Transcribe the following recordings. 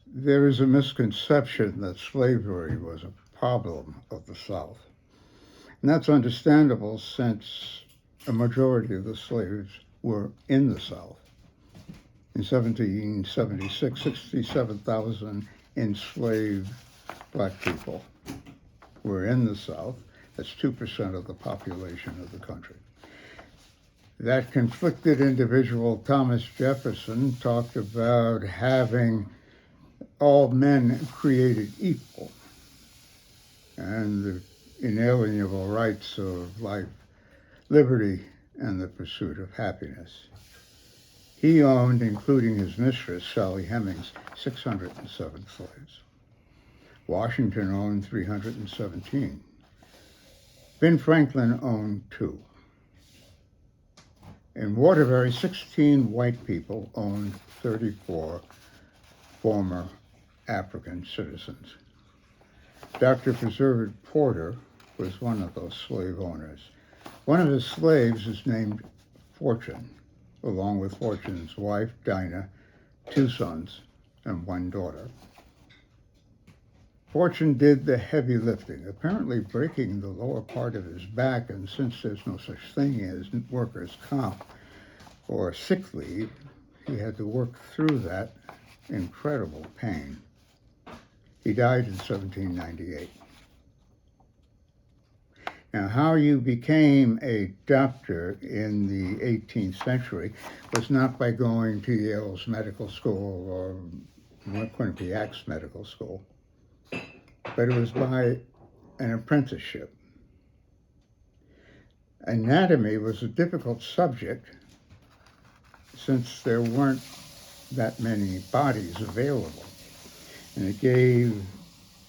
There is a misconception that slavery was a problem of the South. And that's understandable since a majority of the slaves were in the South. In 1776, 67,000 enslaved black people were in the South. That's 2% of the population of the country. That conflicted individual, Thomas Jefferson, talked about having all men created equal and the inalienable rights of life, liberty, and the pursuit of happiness. He owned, including his mistress, Sally Hemings, 607 slaves. Washington owned 317. Ben Franklin owned 2. In Waterbury, 16 white people owned 34 former African citizens. Dr. Preserved Porter was one of those slave owners. One of his slaves is named Fortune, along with Fortune's wife, Dinah, 2 sons, and 1 daughter. Fortune did the heavy lifting, apparently breaking the lower part of his back, and since there's no such thing as workers' comp or sick leave, he had to work through that incredible pain. He died in 1798. Now, how you became a doctor in the 18th century was not by going to Yale's medical school or Quinnipiac's medical school, but it was by an apprenticeship. Anatomy was a difficult subject since there weren't that many bodies available, and it gave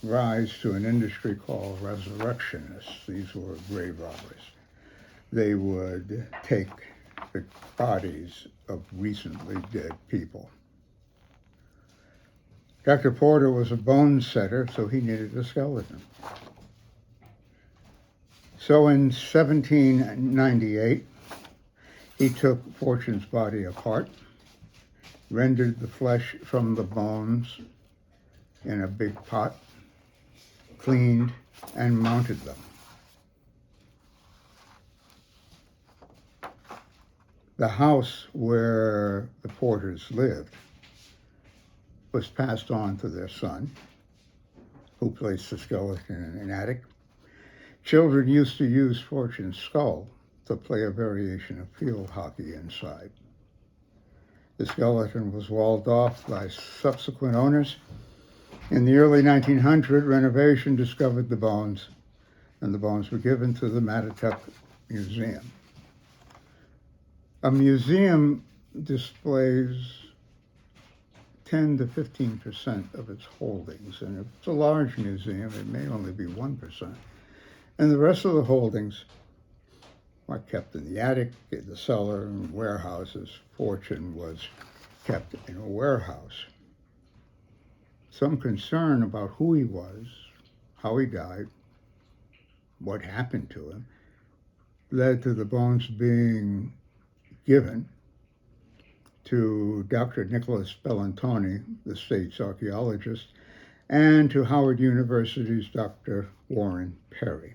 rise to an industry called resurrectionists. These were grave robbers. They would take the bodies of recently dead people. Dr. Porter was a bone setter, so he needed a skeleton. So in 1798, he took Fortune's body apart, rendered the flesh from the bones in a big pot, cleaned, and mounted them. The house where the Porters lived was passed on to their son, who placed the skeleton in an attic. Children used to use Fortune's skull to play a variation of field hockey inside. The skeleton was walled off by subsequent owners. In the early 1900s, renovation discovered the bones, and the bones were given to the Mattituck Museum. A museum displays 10 to 15% of its holdings, and if it's a large museum, it may only be 1%. And the rest of the holdings are kept in the attic, in the cellar, and warehouses. Fortune was kept in a warehouse. Some concern about who he was, how he died, what happened to him, led to the bones being given to Dr. Nicholas Bellantoni, the state's archaeologist, and to Howard University's Dr. Warren Perry.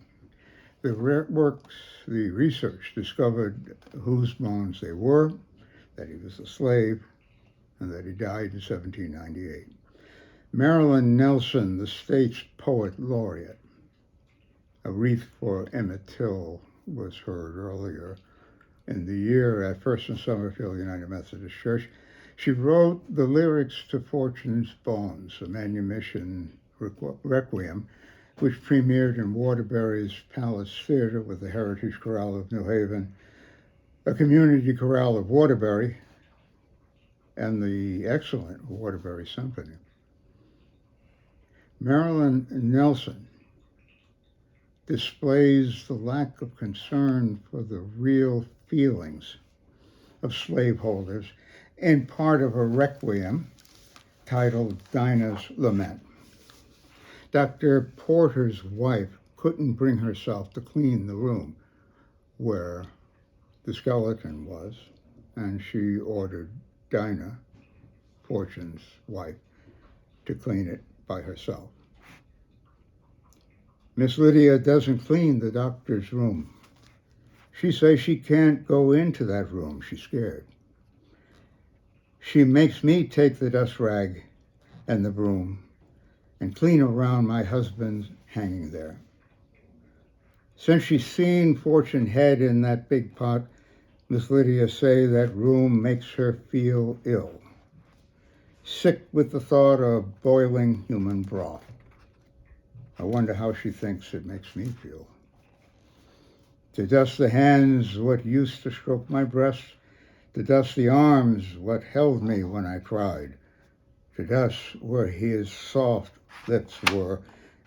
The research discovered whose bones they were, that he was a slave, and that he died in 1798. Marilyn Nelson, the state's poet laureate, a wreath for Emmett Till was heard earlier in the year at First and Summerfield United Methodist Church. She wrote the lyrics to Fortune's Bones, a Manumission Requiem, which premiered in Waterbury's Palace Theater with the Heritage Chorale of New Haven, a community chorale of Waterbury, and the excellent Waterbury Symphony. Marilyn Nelson displays the lack of concern for the real feelings of slaveholders in part of a requiem titled Dinah's Lament. Dr. Porter's wife couldn't bring herself to clean the room where the skeleton was, and she ordered Dinah, Fortune's wife, to clean it by herself. Miss Lydia doesn't clean the doctor's room. She says she can't go into that room. She's scared. She makes me take the dust rag and the broom and clean around my husband's hanging there. Since she's seen Fortune head in that big pot, Miss Lydia say that room makes her feel ill, sick with the thought of boiling human broth. I wonder how she thinks it makes me feel. To dust the hands what used to stroke my breast, to dust the arms what held me when I cried, to dust where his soft lips were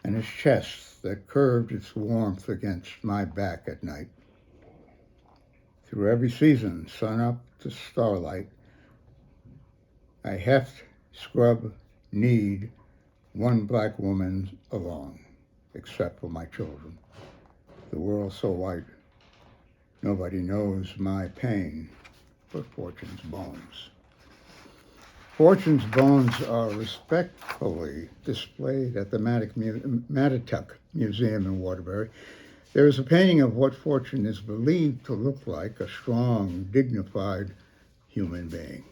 and his chest that curved its warmth against my back at night. Through every season, sun up to starlight, I heft, scrub, knead one black woman alone, except for my children. The world's so white, nobody knows my pain but Fortune's bones. Fortune's bones are respectfully displayed at the Mattituck Museum in Waterbury. There is a painting of what Fortune is believed to look like, a strong, dignified human being.